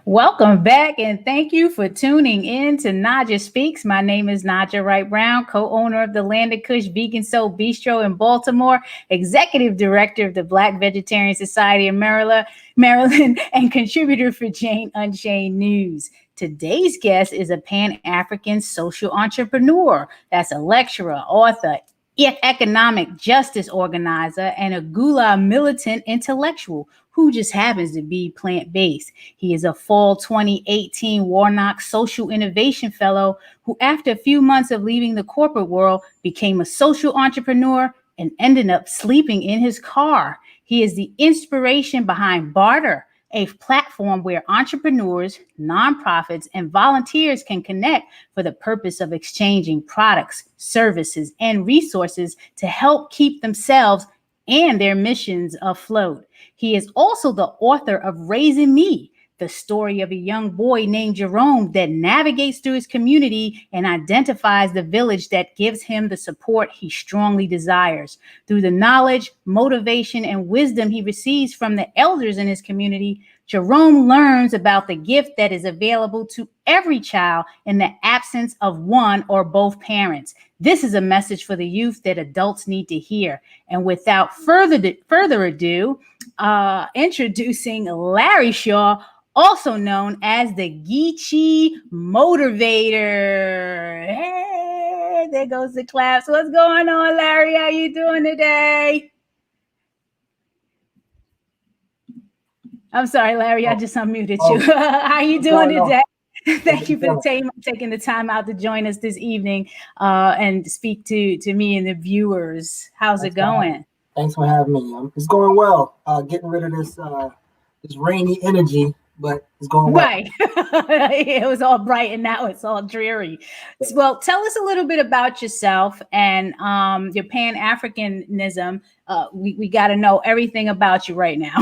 Welcome back, and thank you for tuning in to Naijha Speaks. My name is Naijha Wright Brown, co-owner of the Landed Kush Vegan Soul Bistro in Baltimore, executive director of the Black Vegetarian Society of Maryland, and contributor for Jane Unchained News. Today's guest is a Pan-African social entrepreneur. That's a lecturer, author, economic justice organizer, and a Gullah militant intellectual who just happens to be plant-based. He is a fall 2018 Warnock Social Innovation Fellow who, after a few months of leaving the corporate world, became a social entrepreneur and ended up sleeping in his car. He is the inspiration behind bARTer, a platform where entrepreneurs, nonprofits, and volunteers can connect for the purpose of exchanging products, services, and resources to help keep themselves and their missions afloat. He is also the author of Raising Me, the story of a young boy named Jerome that navigates through his community and identifies the village that gives him the support he strongly desires. Through the knowledge, motivation, and wisdom he receives from the elders in his community, Jerome learns about the gift that is available to every child in the absence of one or both parents. This is a message for the youth that adults need to hear. And without further ado, introducing Larry Shaw, also known as the Geechee Motivator. Hey, there goes the claps. What's going on, Larry? How you doing today? I'm sorry, Larry, I just unmuted you. How you doing today? Thank you for taking the time out to join us this evening and speak to me and the viewers. How's it going? Thanks for having me. It's going well. Getting rid of this rainy energy, but it's going well. Right. It was all bright and now it's all dreary. Well, tell us a little bit about yourself and your Pan-Africanism. We got to know everything about you right now.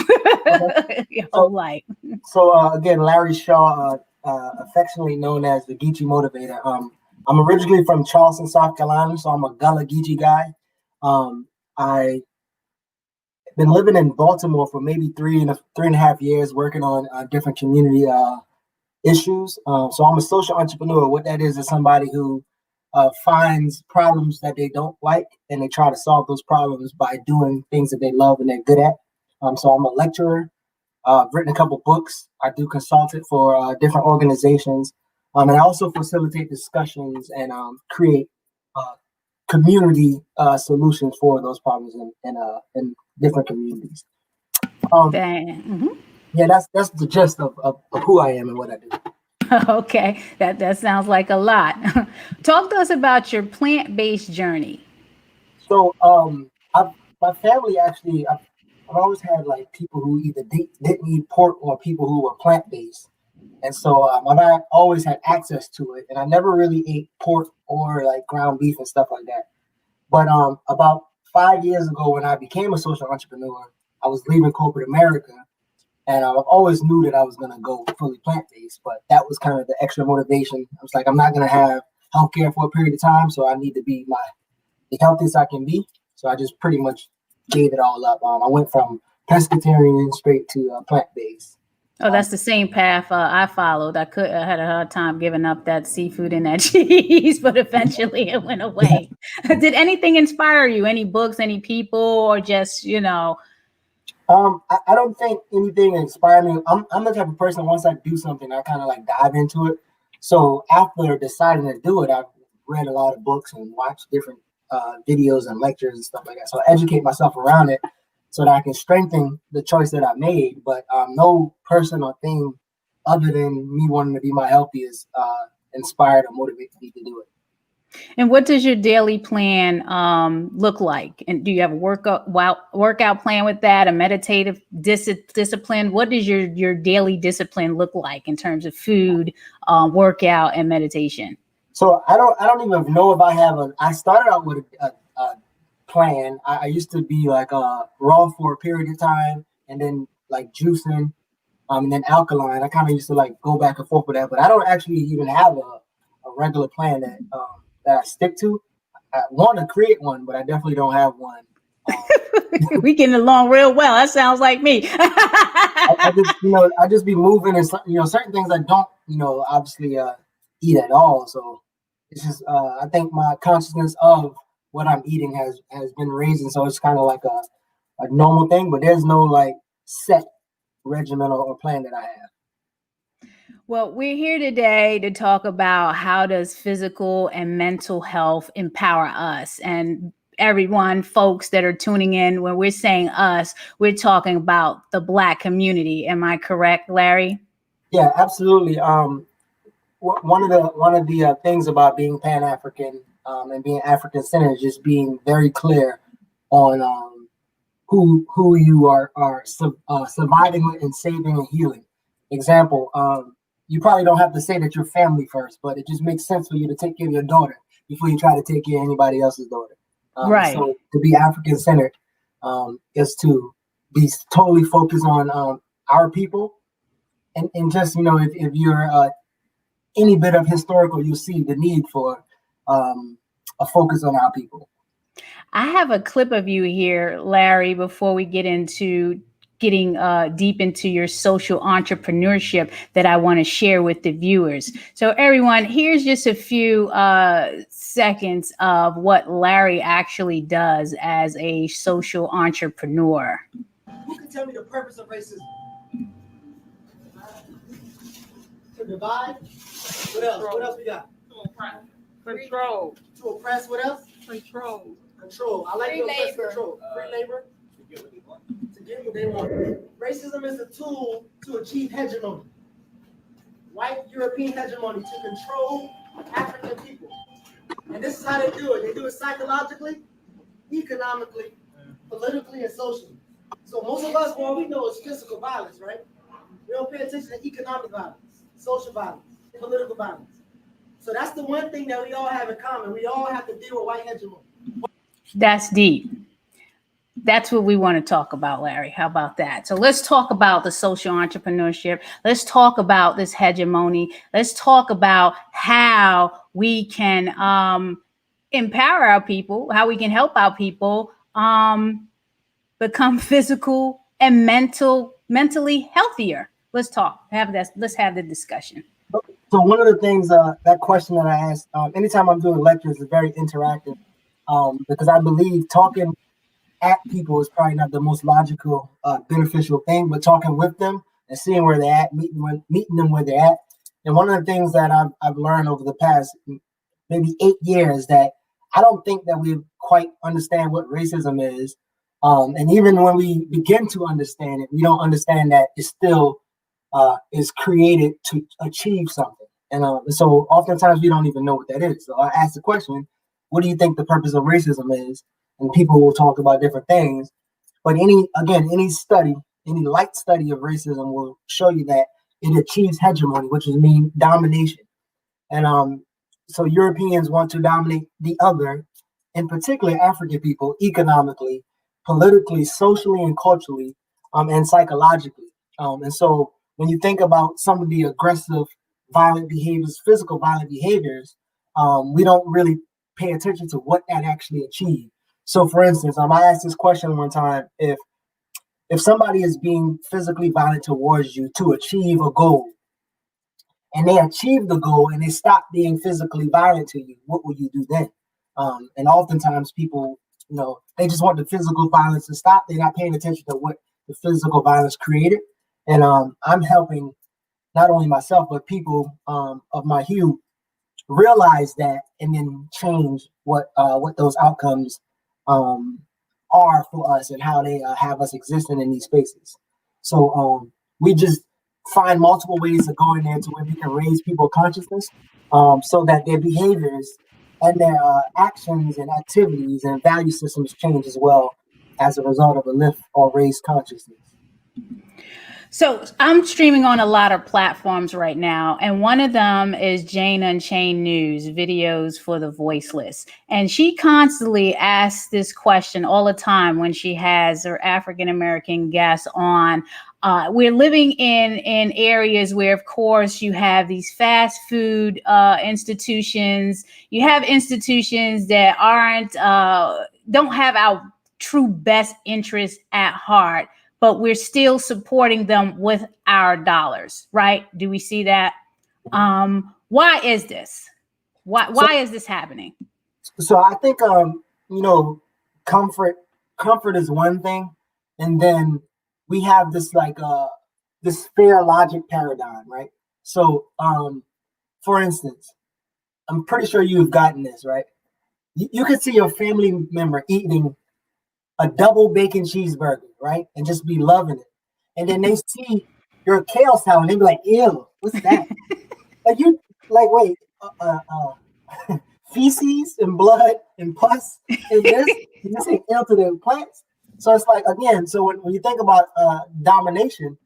Your whole life. So again, Larry Shaw, affectionately known as the Geechee Motivator. I'm originally from Charleston, South Carolina, so I'm a Gullah Geechee guy. I been living in Baltimore for maybe three and a half years, working on different community issues. So I'm a social entrepreneur. What that is somebody who finds problems that they don't like, and they try to solve those problems by doing things that they love and they're good at. So I'm a lecturer. I've written a couple books. I do consultant for different organizations, and I also facilitate discussions and create community solutions for those problems in different communities. Yeah, that's the gist of who I am and what I do. Okay, that sounds like a lot. Talk to us about your plant-based journey. So, my family actually, I've always had like people who either didn't eat pork or people who were plant-based, and so I always had access to it, and I never really ate pork or like ground beef and stuff like that. But about 5 years ago, when I became a social entrepreneur, I was leaving corporate America, and I've always knew that I was going to go fully plant-based, but that was kind of the extra motivation. I was like, I'm not going to have healthcare for a period of time, so I need to be the healthiest I can be. So I just pretty much gave it all up. I went from pescatarian straight to plant-based. Oh, that's the same path I followed. I had a hard time giving up that seafood and that cheese, but eventually it went away. Did anything inspire you? Any books, any people, or just, I don't think anything inspired me. I'm the type of person, once I do something, I kind of like dive into it. So after deciding to do it, I've read a lot of books and watched different videos and lectures and stuff like that. So I educate myself around it so that I can strengthen the choice that I made. But no person or thing other than me wanting to be my healthiest inspired or motivated me to do it. And what does your daily plan look like? And do you have a workout plan with that, a meditative discipline? What does your daily discipline look like in terms of food, workout, and meditation? So I don't even know if I have I started out with a plan. I used to be like raw for a period of time, and then like juicing, and then alkaline. I kind of used to like go back and forth with that, but I don't actually even have a regular plan that I stick to. I want to create one, but I definitely don't have one We getting along real well. That sounds like me. I just be moving, and certain things I don't, obviously eat at all. So it's just, I think my consciousness of what I'm eating has been raised, and so it's kind of like a normal thing. But there's no like set regimen or plan that I have. Well, we're here today to talk about how does physical and mental health empower us. And everyone, folks that are tuning in, when we're saying us, we're talking about the Black community. Am I correct, Larry? Yeah, absolutely. One of the things about being Pan-African and being African-centered is just being very clear on who you are surviving with and saving and healing. Example, you probably don't have to say that you're family first, but it just makes sense for you to take care of your daughter before you try to take care of anybody else's daughter. Right. So to be African-centered is to be totally focused on our people, and just if you're any bit of historical, you see the need for a focus on our people. I have a clip of you here, Larry, before we get into getting deep into your social entrepreneurship that I want to share with the viewers. So everyone, here's just a few seconds of what Larry actually does as a social entrepreneur. Who can tell me the purpose of racism? To divide? What else? What else we got? To oppress. Control. To oppress, what else? Control. Control. I like to oppress control. Free labor. To get what they want. Racism is a tool to achieve hegemony. White European hegemony to control African people. And this is how they do it. They do it psychologically, economically, politically, and socially. So most of us, what we know is physical violence, right? We don't pay attention to economic violence, social violence, political violence. So that's the one thing that we all have in common. We all have to deal with white hegemony. That's deep. That's what we want to talk about, Larry. How about that? So let's talk about the social entrepreneurship. Let's talk about this hegemony. Let's talk about how we can empower our people, how we can help our people become physical and mentally healthier. Let's talk. Let's have the discussion. So one of the things, that question that I ask, anytime I'm doing lectures is very interactive, because I believe talking at people is probably not the most logical, beneficial thing, but talking with them and seeing where they're at, meeting them where they're at. And one of the things that I've learned over the past maybe 8 years that I don't think that we quite understand what racism is. And even when we begin to understand it, we don't understand that it still is created to achieve something. And so oftentimes we don't even know what that is. So I ask the question, what do you think the purpose of racism is? And people will talk about different things. But any study, any light study of racism will show you that it achieves hegemony, which is mean domination. And so Europeans want to dominate the other, in particular African people, economically, politically, socially, and culturally, and psychologically. And so when you think about some of the aggressive, violent behaviors, physical violent behaviors, we don't really pay attention to what that actually achieved. So for instance, I asked this question one time, if somebody is being physically violent towards you to achieve a goal, and they achieve the goal and they stop being physically violent to you, what will you do then? And oftentimes people, they just want the physical violence to stop. They're not paying attention to what the physical violence created. And I'm helping not only myself, but people of my hue realize that and then change what those outcomes are for us and how they have us existing in these spaces. So we just find multiple ways of going there to where we can raise people's consciousness so that their behaviors and their actions and activities and value systems change as well as a result of a lift or raised consciousness. So I'm streaming on a lot of platforms right now, and one of them is Jane Unchained News, videos for the voiceless. And she constantly asks this question all the time when she has her African-American guests on. We're living in areas where, of course, you have these fast food institutions. You have institutions that don't have our true best interest at heart, but we're still supporting them with our dollars, right? Do we see that? Why is this? Why is this happening? So I think comfort is one thing, and then we have this this fair logic paradigm, right? So for instance, I'm pretty sure you've gotten this, right? You could see your family member eating a double bacon cheeseburger, right? And just be loving it. And then they see your kale salad and they be like, ew, what's that? Wait, feces and blood and pus in this? You just say ill to the plants? So it's like, again, so when you think about domination,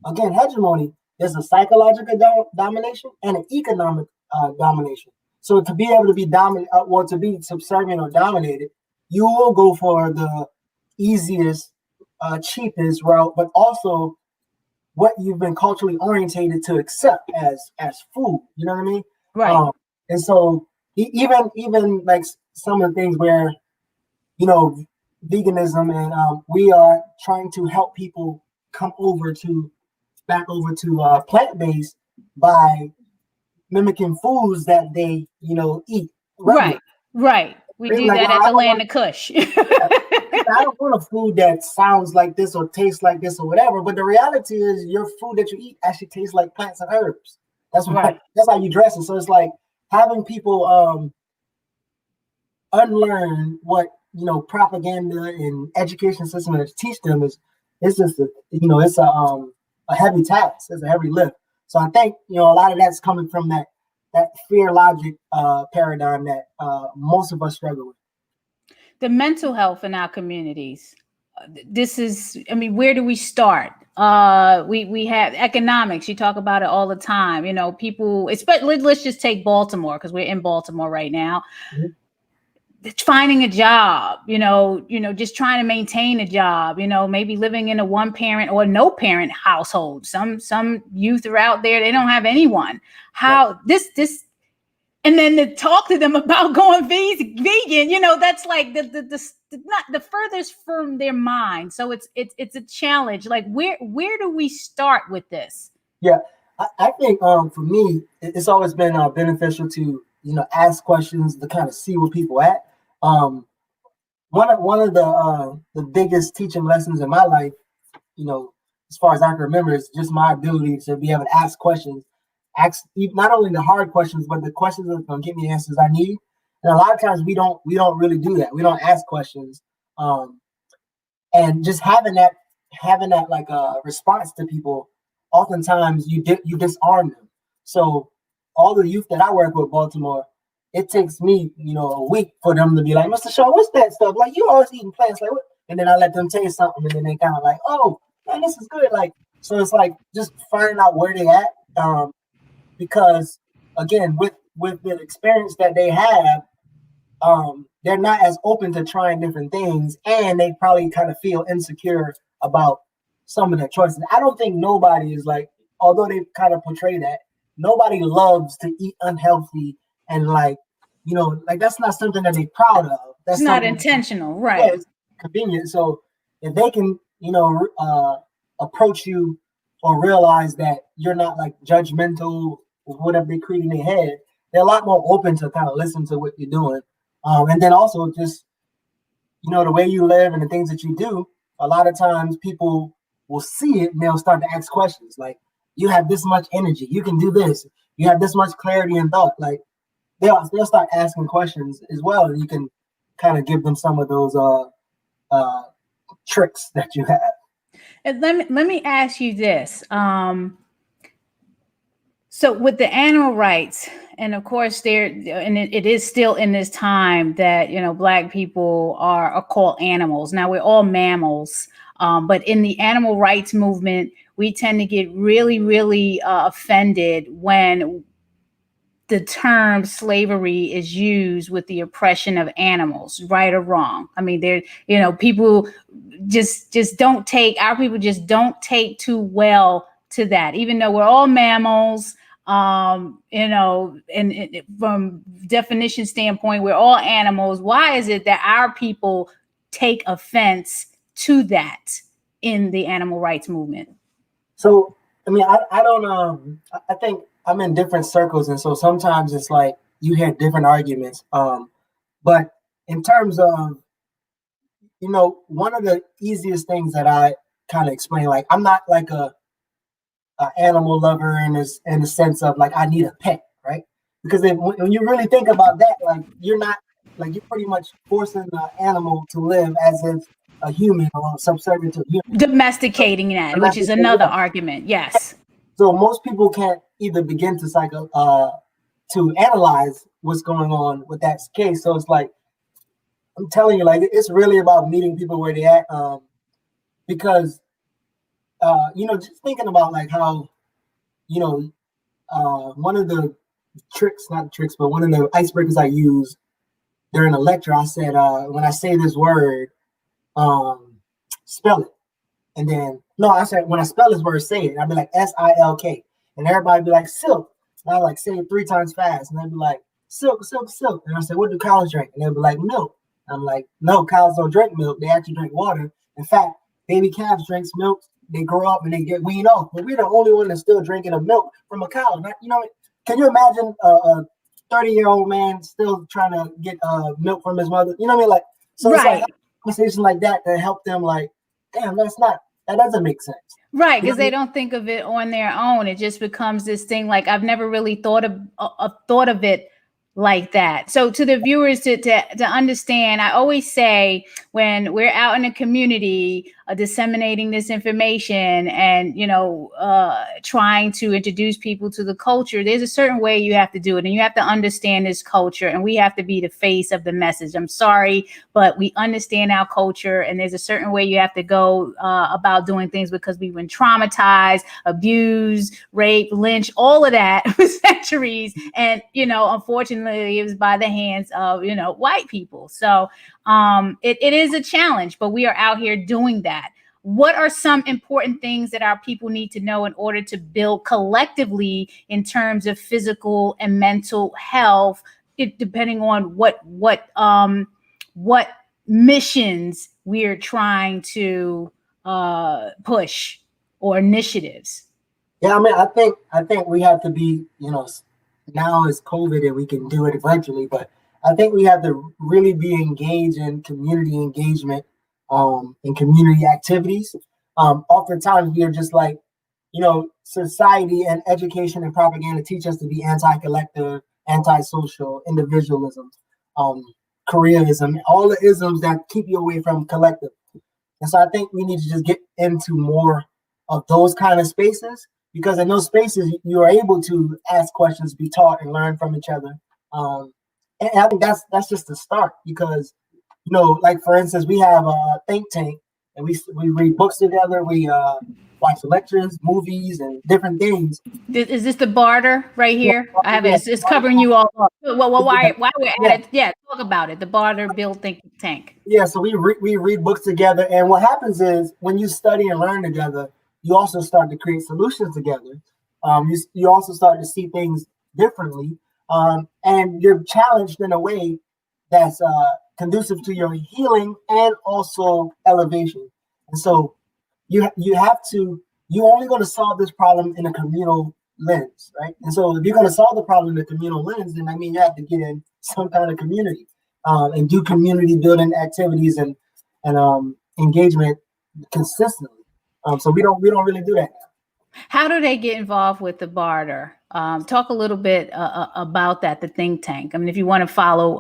again, hegemony, there's a psychological domination and an economic domination. So to be able to be dominant, to be subservient or dominated, you will go for the easiest, cheapest route, but also what you've been culturally orientated to accept as food. You know what I mean? Right. And so even like some of the things where, veganism and we are trying to help people come back over to plant-based by mimicking foods that they, eat. Regularly. Right. We do like, that at the land of Kush. I don't want a food that sounds like this or tastes like this or whatever. But the reality is, your food that you eat actually tastes like plants and herbs. That's right. That's how you dress it. So it's like having people unlearn what propaganda and education system to teach them it's just it's a heavy task. It's a heavy lift. So I think a lot of that's coming from that fear logic paradigm that most of us struggle with. The mental health in our communities. Where do we start? We have economics. You talk about it all the time. People, especially, let's just take Baltimore, because we're in Baltimore right now. Mm-hmm. Finding a job, just trying to maintain a job, maybe living in a one parent or no parent household. Some youth are out there, they don't have anyone. This and then to talk to them about going vegan, that's like not the furthest from their mind. So it's a challenge. Like where do we start with this? Yeah, I think for me, it's always been beneficial to ask questions to kind of see where people at. One of the biggest teaching lessons in my life, as far as I can remember, is just my ability to be able to ask questions. Ask not only the hard questions, but the questions that are going to give me the answers I need. And a lot of times we don't really do that. We don't ask questions. And just having that like a response to people, oftentimes you disarm them. So all the youth that I work with, Baltimore, it takes me, a week for them to be like, Mr. Shaw, what's that stuff? Like, you always eating plants, like what? And then I let them taste something, and then they kind of like, oh, man, this is good. Like, so it's like just finding out where they at. Because again, with the experience that they have, they're not as open to trying different things, and they probably kind of feel insecure about some of their choices. I don't think nobody is like, although they kind of portray that, nobody loves to eat unhealthy and like that's not something that they're proud of. That's not intentional, right? Yeah, it's convenient. So if they can, approach you or realize that you're not like judgmental or whatever they create in their head, they're a lot more open to kind of listen to what you're doing. And then also just, the way you live and the things that you do, a lot of times people will see it and they'll start to ask questions like, you have this much energy, you can do this, you have this much clarity and thought. Like they'll start asking questions as well, and you can kind of give them some of those tricks that you have. And let me ask you this. So with the animal rights, and of course it is still in this time that, Black people are called animals. Now we're all mammals, but in the animal rights movement, we tend to get really, really offended when the term slavery is used with the oppression of animals, right or wrong. I mean, people just don't take, our people just don't take too well to that, even though we're all mammals, and from definition standpoint, we're all animals. Why is it that our people take offense to that in the animal rights movement? So, I mean, I don't, I think I'm in different circles. And so sometimes it's like you hear different arguments. But in terms of, one of the easiest things that I kind of explain, like, I'm not like a animal lover in the sense of like, I need a pet, right? Because when you really think about that, like, you're pretty much forcing the animal to live as if a human or subservient to a human. Domesticating that, which is another argument. Yes. So most people can't either begin to analyze what's going on with that case. So it's like, I'm telling you, like, it's really about meeting people where they at. Because, just thinking about like how, one of the one of the icebreakers I use during a lecture, I said, when I say this word, spell it. And then, no, I said, when I spell this word, say it. I'd be like, SILK. And everybody be like, silk. And I like say it 3 times fast. And they'd be like, silk, silk, silk. And I said, what do cows drink? And they'd be like, milk. I'm like, no, cows don't drink milk. They actually drink water. In fact, baby calves drink milk. They grow up and they get weaned off. But we're the only one that's still drinking a milk from a cow. Can you imagine a 30-year-old man still trying to get milk from his mother? You know what I mean? Like, so right. It's like conversation like that help them like, damn, that doesn't make sense. Right, because they don't think of it on their own. It just becomes this thing like, I've never really thought of it like that. So to the viewers to understand, I always say when we're out in the community disseminating this information and, trying to introduce people to the culture, there's a certain way you have to do it. And you have to understand this culture and we have to be the face of the message. I'm sorry, but we understand our culture and there's a certain way you have to go about doing things because we've been traumatized, abused, raped, lynched, all of that for centuries. And, unfortunately, it was by the hands of, white people. So it is a challenge, but we are out here doing that. What are some important things that our people need to know in order to build collectively in terms of physical and mental health, depending on what missions we're trying to push or initiatives? Yeah, I mean, I think we have to be, now it's COVID and we can do it virtually, but I think we have to really be engaged in community engagement, in community activities. Oftentimes we are just like, society and education and propaganda teach us to be anti-collective, anti-social, individualism, careerism, all the isms that keep you away from collective. And so I think we need to just get into more of those kind of spaces, because in those spaces you are able to ask questions, be taught, and learn from each other. And I think that's just the start, because like for instance, we have a think tank, and we read books together. We watch lectures, movies, and different things. Is this the bARTer right here? I have it. It's covering you all up. Well, why we're at it? Yeah, talk about it. The bARTer Build Think Tank. Yeah, so we read books together, and what happens is when you study and learn together, you also start to create solutions together. You also start to see things differently, and you're challenged in a way that's conducive to your healing and also elevation. And so you're only going to solve this problem in a communal lens, right? And so if you're going to solve the problem in a communal lens, then I mean you have to get in some kind of community and do community building activities and engagement consistently. So we don't really do that now. How do they get involved with the bARTer? Talk a little bit about that, the think tank. I mean, if you want to follow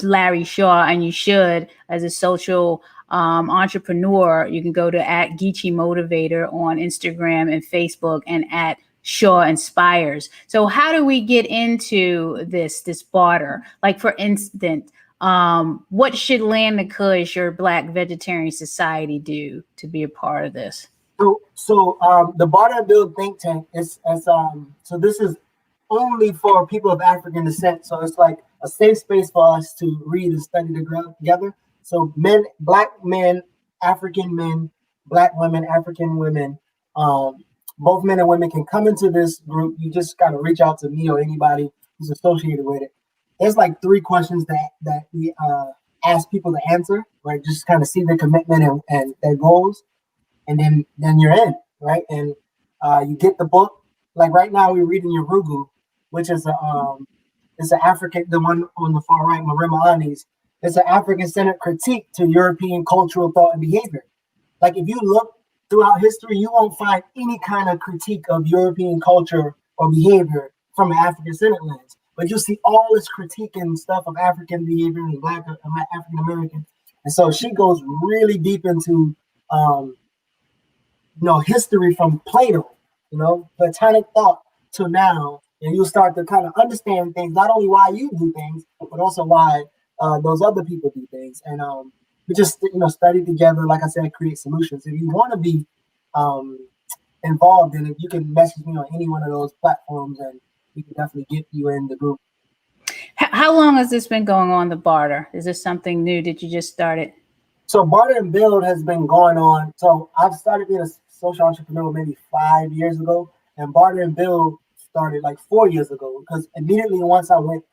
Larry Shaw, and you should, as a social entrepreneur, you can go to @GeeChee on Instagram and Facebook, and @Shaw Inspires. So how do we get into this bARTer? Like, for instance, what should Land the Kush or Black Vegetarian Society do to be a part of this? So the bARTer Build Think Tank is so this is only for people of African descent. So it's like a safe space for us to read and study together. So Black men, African men, Black women, African women, both men and women can come into this group. You just gotta reach out to me or anybody who's associated with it. There's like 3 questions that we ask people to answer, right? Just kind of see their commitment and their goals, and then you're in, right? And you get the book. Like right now, we're reading Yorugu, which is it's an African, the one on the far right, Marima Ani's. It's an African-centered critique to European cultural thought and behavior. Like if you look throughout history, you won't find any kind of critique of European culture or behavior from an African-centered lens. But you'll see all this critique and stuff of African behavior and Black African American. And so she goes really deep into history from Plato, Platonic thought to now, and you'll start to kind of understand things, not only why you do things, but also why those other people do things. And we just study together, like I said, create solutions. If you want to be involved in it, you can message me on any one of those platforms, and we can definitely get you in the group. How long has this been going on, the bARTer? Is this something new that you just started? So bARTer and Build has been going on. So I've started being a social entrepreneur maybe 5 years ago, and bARTer and Build started like 4 years ago, because immediately once I went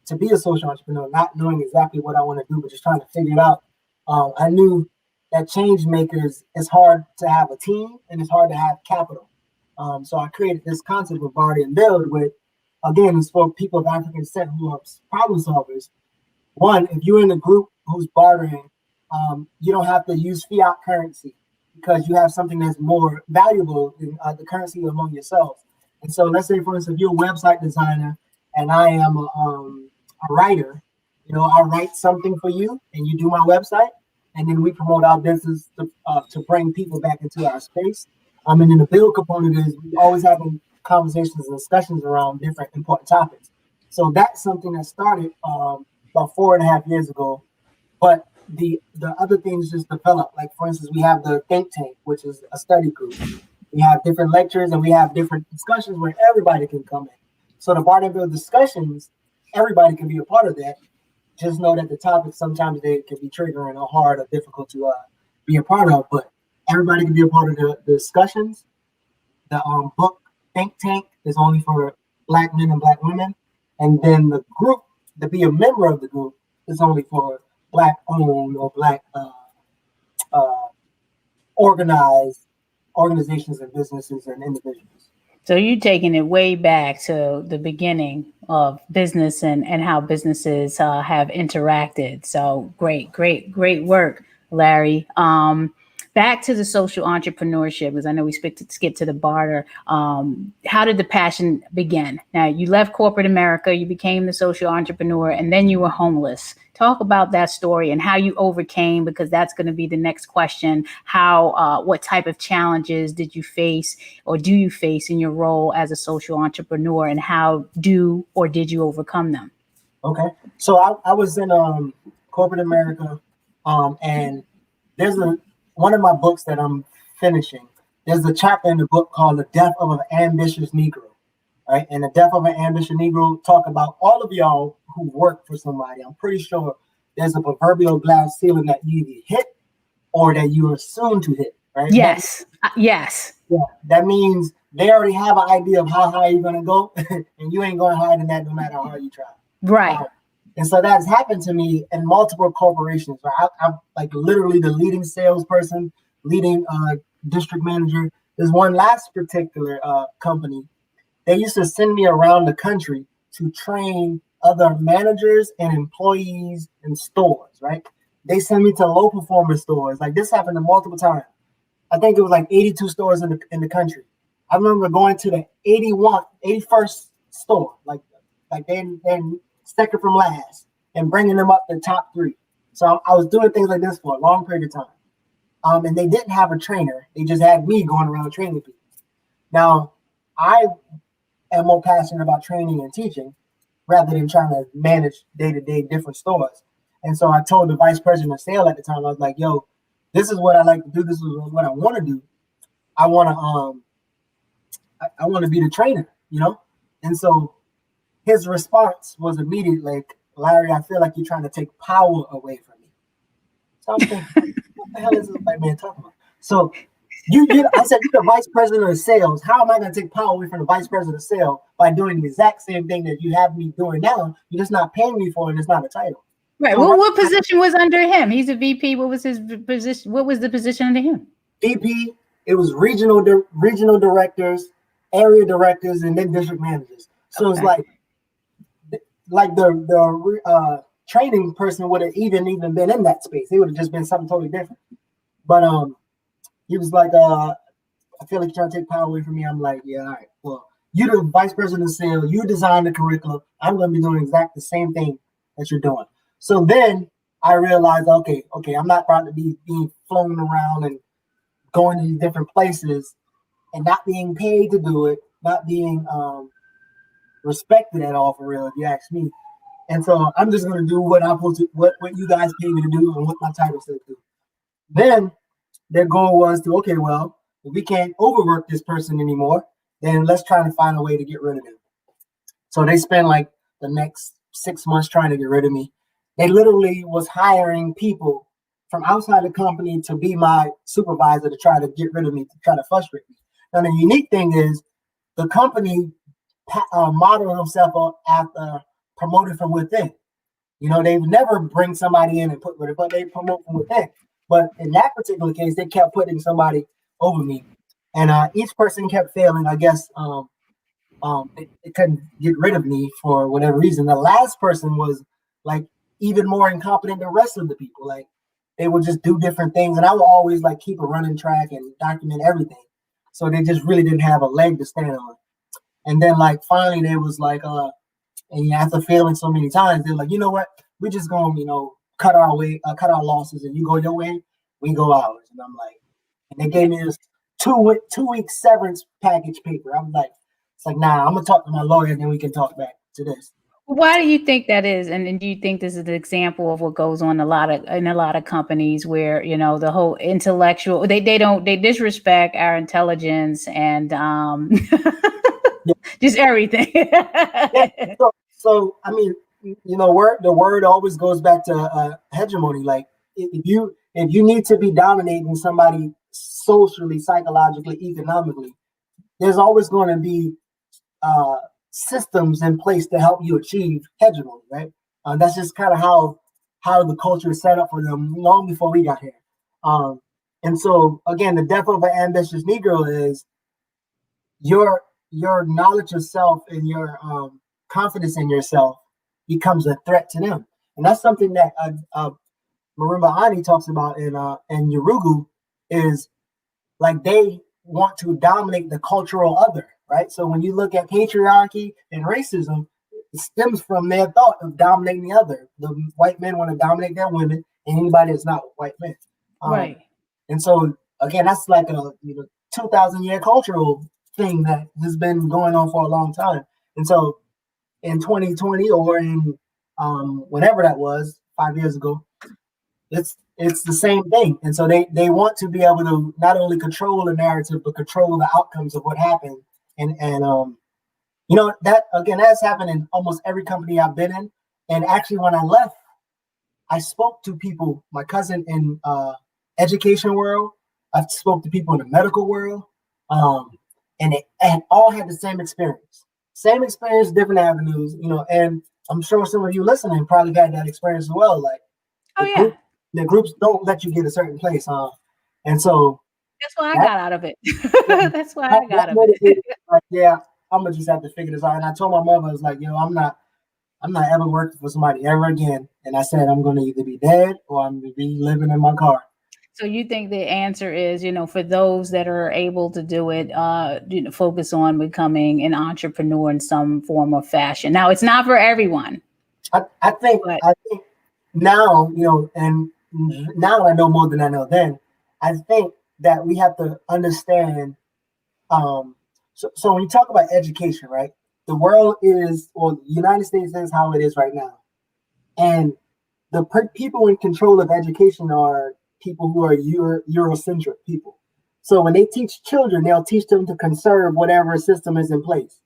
to be a social entrepreneur, not knowing exactly what I want to do, but just trying to figure it out, I knew that change makers, it's hard to have a team and it's hard to have capital. So I created this concept of bARTer and Build, with, again, it's for people of African descent who are problem solvers. One, if you're in a group who's bartering, you don't have to use fiat currency, because you have something that's more valuable than the currency among yourselves. And so let's say, for instance, if you're a website designer and I am a writer, I write something for you and you do my website, and then we promote our business to bring people back into our space. And then the build component is we always having conversations and discussions around different important topics. So that's something that started about 4.5 years ago. But the other things just develop. Like, for instance, we have the think tank, which is a study group. We have different lectures and we have different discussions where everybody can come in. So the bARTer Build discussions, everybody can be a part of that. Just know that the topics, sometimes they can be triggering or hard or difficult to be a part of, but everybody can be a part of the discussions. The book think tank is only for Black men and Black women. And then the group, to be a member of the group, is only for Black owned or Black organized organizations and businesses and individuals. So you're taking it way back to the beginning of business and how businesses have interacted. So great work, Larry. Back to the social entrepreneurship, because I know we skipped to the bARTer. How did the passion begin? Now, you left corporate America, you became the social entrepreneur, and then you were homeless. Talk about that story and how you overcame, because that's going to be the next question. What type of challenges did you face, or do you face in your role as a social entrepreneur, and how did you overcome them? Okay, so I was in corporate America, and there's one of my books that I'm finishing. There's a chapter in the book called "The Death of an Ambitious Negro," right? And the death of an ambitious Negro talk about all of y'all who work for somebody. I'm pretty sure there's a proverbial glass ceiling that you either hit or that you are soon to hit, right? Yes. Yes. Yeah, that means they already have an idea of how high you're gonna go, and you ain't going higher than that no matter how hard you try. Right. And so that's happened to me in multiple corporations. Right? I'm like literally the leading salesperson, leading district manager. There's one last particular company. They used to send me around the country to train other managers and employees in stores, right? They send me to low performer stores. Like this happened multiple times. I think it was like 82 stores in the country. I remember going to the 81st store, like then second from last, and bringing them up the top 3. So I was doing things like this for a long period of time. And they didn't have a trainer. They just had me going around training people. Now, I am more passionate about training and teaching rather than trying to manage day-to-day different stores. And so I told the vice president of sales at the time, I was like, yo, this is what I like to do. This is what I want to do. I want to be the trainer, And so his response was immediate, like, Larry, I feel like you're trying to take power away from me. So I'm thinking, what the hell is this white man talking about? So I said, you're the vice president of sales. How am I going to take power away from the vice president of sales by doing the exact same thing that you have me doing now? You're just not paying me for it. It's not a title. Right. So Well, what position was under him? He's a VP. What was his position? What was the position under him? VP, it was regional directors, area directors, and then district managers. So it's like the training person would have even been in that space. It would have just been something totally different. But he was like, I feel like you're trying to take power away from me. I'm like, yeah, all right. Well, you're the vice president of sales. You design the curriculum. I'm going to be doing exactly the same thing that you're doing. So then I realized, okay, I'm not about to be being flown around and going to these different places and not being paid to do it, not being respected at all, for real, if you ask me. And so I'm just going to do what I'm supposed to, what you guys pay me to do and what my title says to do. Then their goal was to, okay, well, if we can't overwork this person anymore, then let's try to find a way to get rid of them. So they spent like the next 6 months trying to get rid of me. They literally was hiring people from outside the company to be my supervisor to try to get rid of me, to try to frustrate me. Now, the unique thing is the company modeled themselves after promoted from within. You know, they would never bring somebody in and put with it, but they promote from within. But in that particular case, they kept putting somebody over me. And each person kept failing. I guess they couldn't get rid of me for whatever reason. The last person was like even more incompetent than the rest of the people. Like they would just do different things. And I would always like keep a running track and document everything. So they just really didn't have a leg to stand on. And then like finally they was like, and after failing so many times, they're like, you know what? We're just gonna, cut our losses, and you go your way, we go ours. And I'm like, and they gave me this 2-week severance package paper. I'm like, it's like, nah, I'm gonna talk to my lawyer, and then we can talk back to this. Why do you think that is? And do you think this is an example of what goes on in a lot of companies where, the whole intellectual, they disrespect our intelligence and just everything. Yeah. So I mean, the word always goes back to hegemony. Like if you need to be dominating somebody socially, psychologically, economically, there's always going to be systems in place to help you achieve hegemony, right? That's just kind of how the culture is set up for them long before we got here. And so again, the death of an ambitious Negro is your knowledge of self and your confidence in yourself becomes a threat to them. And that's something that Marimba Ani talks about in Yurugu, is like they want to dominate the cultural other, right? So when you look at patriarchy and racism, it stems from their thought of dominating the other. The white men want to dominate their women, and anybody that's not white men. Right. And so again, that's like a 2,000-year cultural thing that has been going on for a long time. And so in 2020 or in whenever that was 5 years ago, it's the same thing. And so they want to be able to not only control the narrative but control the outcomes of what happened. And that again, that's happened in almost every company I've been in. And actually when I left, I spoke to people, my cousin in education world, I spoke to people in the medical world, and they all had the same experience. Same experience, different avenues, and I'm sure some of you listening probably had that experience as well. Like, the groups don't let you get a certain place, and so that's why I got out of it. That's why I got out of it. Like, yeah, I'm gonna just have to figure this out. And I told my mother, I was like, I'm not ever working for somebody ever again. And I said, I'm gonna either be dead or I'm gonna be living in my car. So you think the answer is, for those that are able to do it, focus on becoming an entrepreneur in some form or fashion. Now, it's not for everyone. I think now, and now I know more than I know then. I think that we have to understand. So when you talk about education, right? The world is, or the United States is how it is right now, and the people in control of education are people who are Eurocentric people. So when they teach children, they'll teach them to conserve whatever system is in place.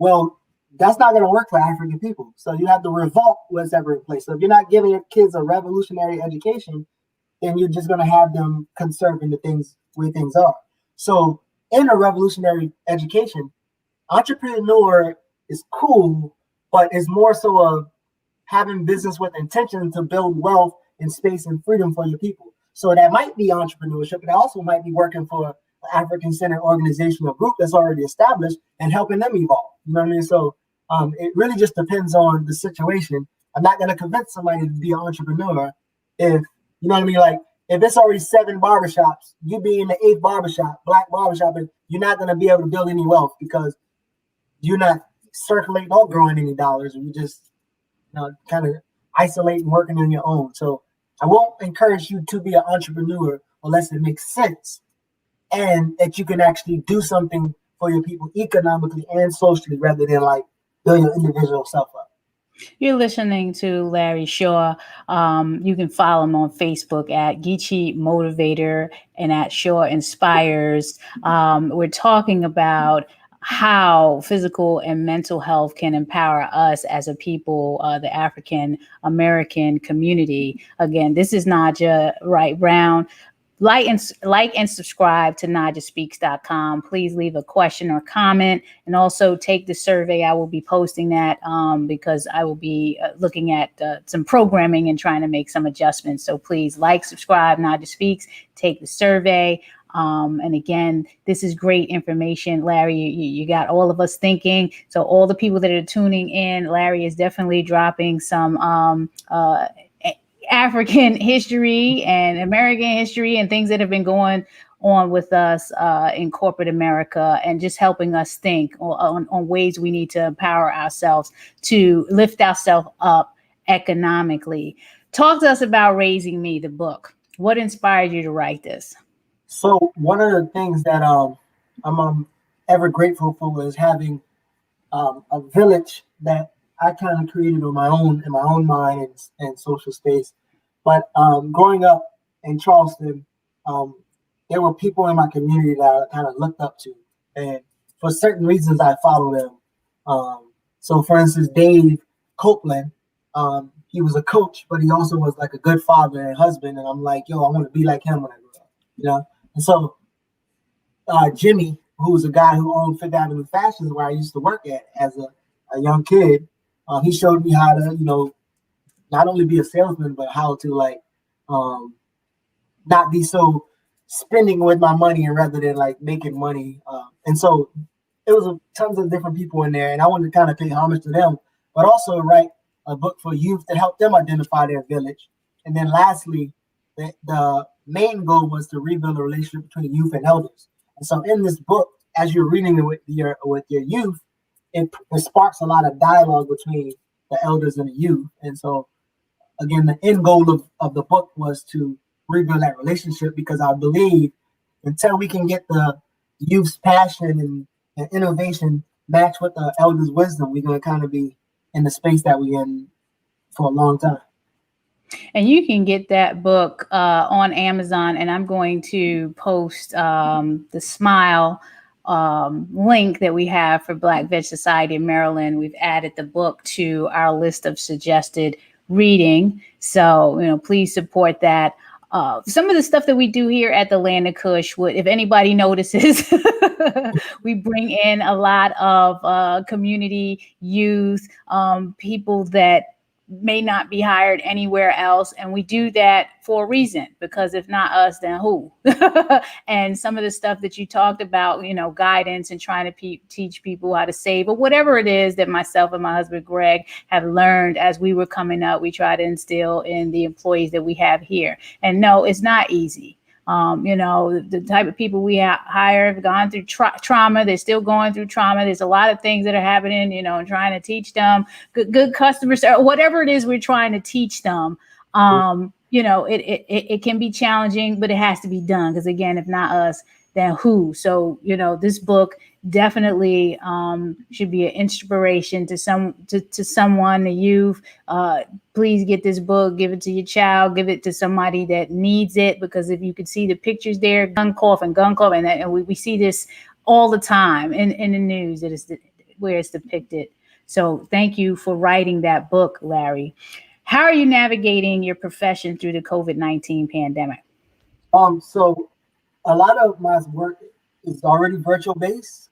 Well, that's not going to work for African people. So you have to revolt what's ever in place. So if you're not giving your kids a revolutionary education, then you're just going to have them conserving the things where things are. So in a revolutionary education, entrepreneur is cool, but it's more so having business with intention to build wealth and space and freedom for your people. So that might be entrepreneurship, but it also might be working for an African-centered organization or group that's already established and helping them evolve. You know what I mean? So it really just depends on the situation. I'm not going to convince somebody to be an entrepreneur if, you know what I mean? Like, if it's already 7 barbershops, you be in the 8th barbershop, black barbershop, and you're not going to be able to build any wealth because you're not circulating or growing any dollars. You just, kind of isolate and working on your own. So I won't encourage you to be an entrepreneur unless it makes sense and that you can actually do something for your people economically and socially rather than like build your individual self up. You're listening to Larry Shaw. You can follow him on Facebook at Geechee Motivator and at Shaw Inspires. We're talking about how physical and mental health can empower us as a people, the African American community. Again, this is Naijha Wright Brown. Like and subscribe to NaijhaSpeaks.com. Please leave a question or comment, and also take the survey. I will be posting that because I will be looking at some programming and trying to make some adjustments. So please subscribe, Naijha Speaks, take the survey. And again, this is great information. Larry, you got all of us thinking. So all the people that are tuning in, Larry is definitely dropping some African history and American history and things that have been going on with us in corporate America, and just helping us think on ways we need to empower ourselves to lift ourselves up economically. Talk to us about Raising Me, the book. What inspired you to write this? So one of the things that I'm ever grateful for is having a village that I kind of created in my own mind and social space. But growing up in Charleston, there were people in my community that I kind of looked up to, and for certain reasons, I follow them. So, for instance, Dave Copeland, he was a coach, but he also was like a good father and husband. And I'm like, yo, I want to be like him when I grow up, And so, Jimmy, who's a guy who owned Fifth Avenue Fashions, where I used to work at as a young kid. He showed me how to, not only be a salesman, but how to not be so spending with my money and rather than like making money. And so it was tons of different people in there, and I wanted to kind of pay homage to them, but also write a book for youth to help them identify their village. And then lastly, the main goal was to rebuild a relationship between youth and elders. And so in this book, as you're reading it with your youth, it sparks a lot of dialogue between the elders and the youth. And so, again, the end goal of the book was to rebuild that relationship, because I believe until we can get the youth's passion and innovation matched with the elders' wisdom, we're going to kind of be in the space that we're in for a long time. And you can get that book on Amazon, and I'm going to post the Smile link that we have for Black Veg Society in Maryland. We've added the book to our list of suggested reading. So, please support that. Some of the stuff that we do here at the Land of Kush, if anybody notices, we bring in a lot of community youth, people that may not be hired anywhere else. And we do that for a reason, because if not us, then who? And some of the stuff that you talked about, guidance and trying to teach people how to save, or whatever it is that myself and my husband, Greg, have learned as we were coming up, we try to instill in the employees that we have here. And no, it's not easy. The type of people we hire have gone through trauma. They're still going through trauma. There's a lot of things that are happening, and trying to teach them good customer service, whatever it is we're trying to teach them. It can be challenging, but it has to be done, because again, if not us, then who? So, this book definitely should be an inspiration to someone, the youth. Please get this book, give it to your child, give it to somebody that needs it, because if you could see the pictures there, gun cough, and we see this all the time in the news, that is where it's depicted. So thank you for writing that book, Larry. How are you navigating your profession through the COVID-19 pandemic? So a lot of my work is already virtual based.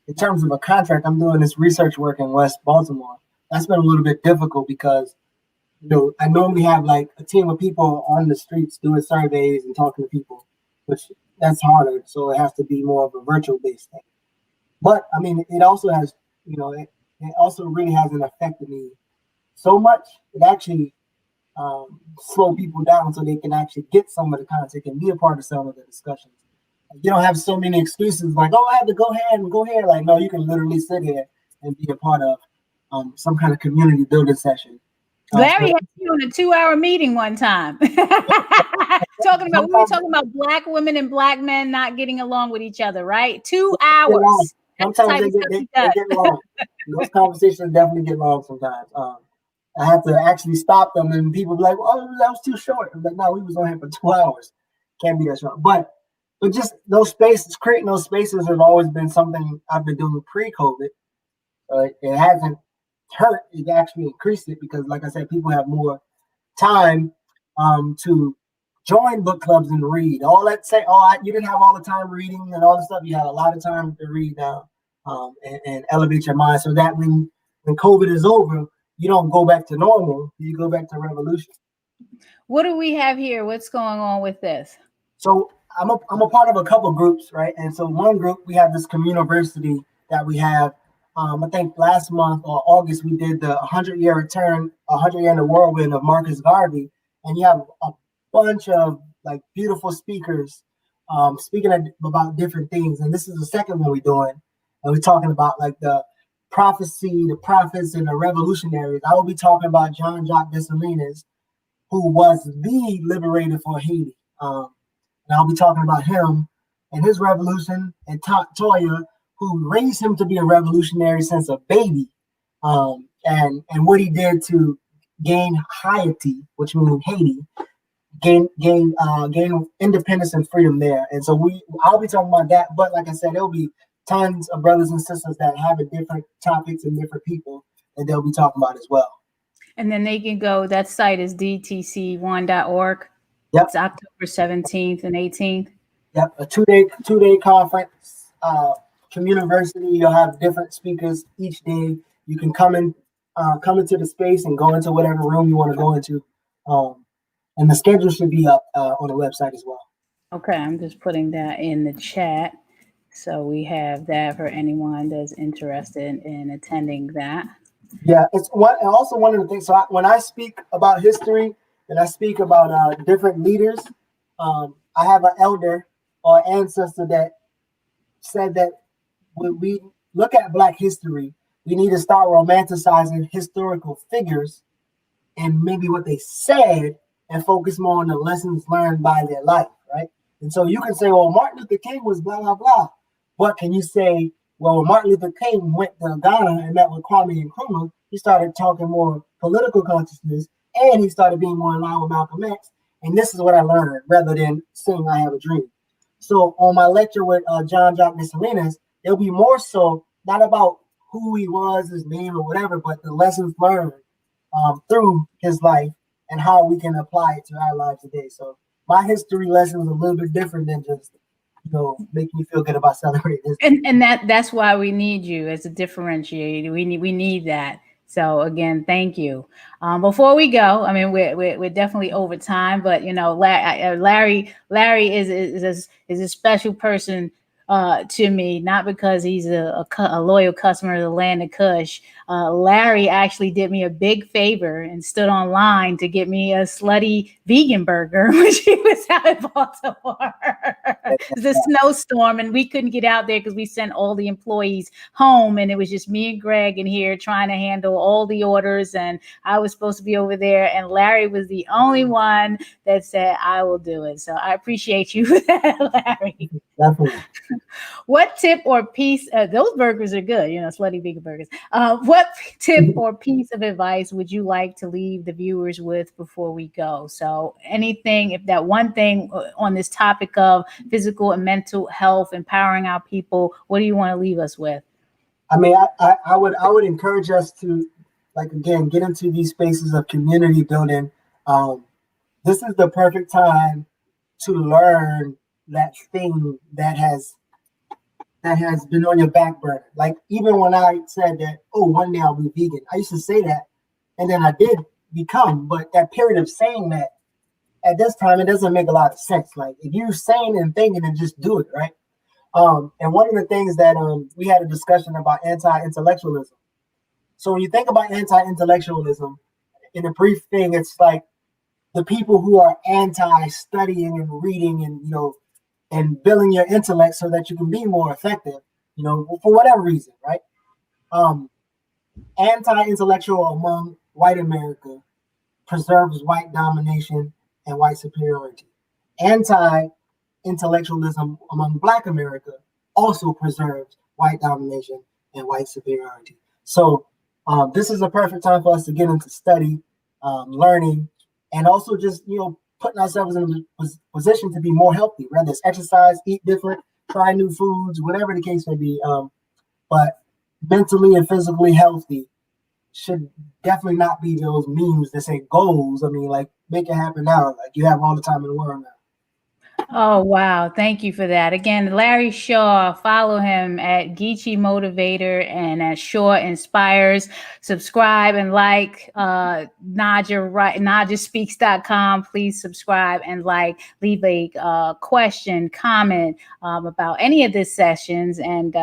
In terms of a contract, I'm doing this research work in West Baltimore, that's been a little bit difficult because, I normally have like a team of people on the streets doing surveys and talking to people, which that's harder. So it has to be more of a virtual based thing. But I mean, it also has, it also really hasn't affected me so much. It actually slow people down so they can actually get some of the content and be a part of some of the discussions. You don't have so many excuses like, oh, I have to go ahead. Like, no, you can literally sit here and be a part of some kind of community building session. Larry had you in a 2-hour meeting one time. We were talking about Black women and Black men not getting along with each other, right? 2 hours. Sometimes they get long. Those conversations definitely get long sometimes. I have to actually stop them, and people be like, "Oh, that was too short." I'm like, "No, we was on here for 2 hours. Can't be that short." But just those spaces, creating those spaces, has always been something I've been doing pre-COVID. It hasn't hurt; it actually increased it because, like I said, people have more time to join book clubs and read. All that say, you didn't have all the time reading and all the stuff. You had a lot of time to read now and elevate your mind, so that when COVID is over, you don't go back to normal. You go back to revolution. What do we have here? What's going on with this? So I'm a part of a couple groups, right? And so one group, we have this communiversity that we have. I think last month or August, we did the 100-year return, 100-year in the whirlwind of Marcus Garvey. And you have a bunch of like beautiful speakers speaking about different things. And this is the second one we're doing. And we're talking about like the prophecy, the prophets, and the revolutionaries. I will be talking about Jean-Jacques Dessalines, who was the liberator for Haiti. And I'll be talking about him and his revolution, and Toya, who raised him to be a revolutionary since a baby, and what he did to gain Haiti, which means Haiti, gain independence and freedom there. And so I'll be talking about that. But like I said, there'll be tons of brothers and sisters that have different topics and different people that they'll be talking about as well. And then they can go, that site is dtc1.org. Yep. It's October 17th and 18th. Yep, a two-day conference, communiversity. You'll have different speakers each day. You can come into the space and go into whatever room you want to go into. And the schedule should be up on the website as well. Okay, I'm just putting that in the chat. So we have that for anyone that's interested in attending that. Yeah, it's one. And also one of the things. So when I speak about history and I speak about different leaders, I have an elder or ancestor that said that when we look at Black history, we need to start romanticizing historical figures and maybe what they said and focus more on the lessons learned by their life, right? And so you can say, well, Martin Luther King was blah, blah, blah. But can you say, well, Martin Luther King went to Ghana and met with Kwame Nkrumah, he started talking more political consciousness, and he started being more in line with Malcolm X. And this is what I learned, rather than saying I have a dream. So on my lecture with Jean-Jacques Dessalines, there'll be more so not about who he was, his name or whatever, but the lessons learned through his life and how we can apply it to our lives today. So my history lesson is a little bit different than just make me feel good about celebrating. And that's why we need you as a differentiator. We need that. So again, thank you. Before we go, I mean, we're definitely over time, but Larry is a special person to me, not because he's a loyal customer of the Land of Kush. Larry actually did me a big favor and stood online to get me a slutty vegan burger when she was out in Baltimore. It was a snowstorm and we couldn't get out there because we sent all the employees home, and it was just me and Greg in here trying to handle all the orders, and I was supposed to be over there, and Larry was the only one that said, I will do it. So I appreciate you for that, Larry. Definitely. What tip or piece, those burgers are good, slutty vegan burgers. What tip or piece of advice would you like to leave the viewers with before we go? So anything, if that one thing on this topic of physical and mental health, empowering our people, what do you want to leave us with? I mean, I would encourage us to, again, get into these spaces of community building. This is the perfect time to learn that thing that has that has been on your back burner? Like, even when I said that, oh, one day I'll be vegan, I used to say that, and then I did become, but that period of saying that at this time, it doesn't make a lot of sense. Like, if you're saying and thinking, and just do it, right? And one of the things that we had a discussion about anti-intellectualism. So when you think about anti-intellectualism, in a brief thing, it's like the people who are anti-studying and reading and, and building your intellect so that you can be more effective, for whatever reason, right? Anti-intellectual among white America preserves white domination and white superiority. Anti-intellectualism among Black America also preserves white domination and white superiority. So this is a perfect time for us to get into study, learning, and also just, putting ourselves in a position to be more healthy, whether it's exercise, eat different, try new foods, whatever the case may be. But mentally and physically healthy should definitely not be those memes that say goals. I mean, like, make it happen now. Like, you have all the time in the world now. Oh, wow. Thank you for that. Again, Larry Shaw, follow him at Geechee Motivator and at Shaw Inspires. Subscribe and like NaijhaSpeaks.com. Please subscribe and like, leave a question, comment about any of these sessions and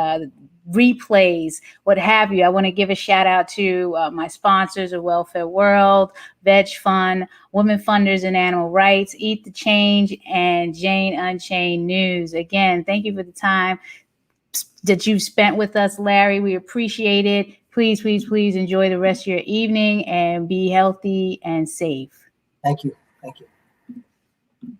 replays, what have you. I want to give a shout out to my sponsors of Welfare World, Veg Fund, Women Funders and Animal Rights, Eat the Change, and Jane Unchained News. Again, thank you for the time that you've spent with us, Larry. We appreciate it. Please, please, please enjoy the rest of your evening and be healthy and safe. Thank you. Thank you.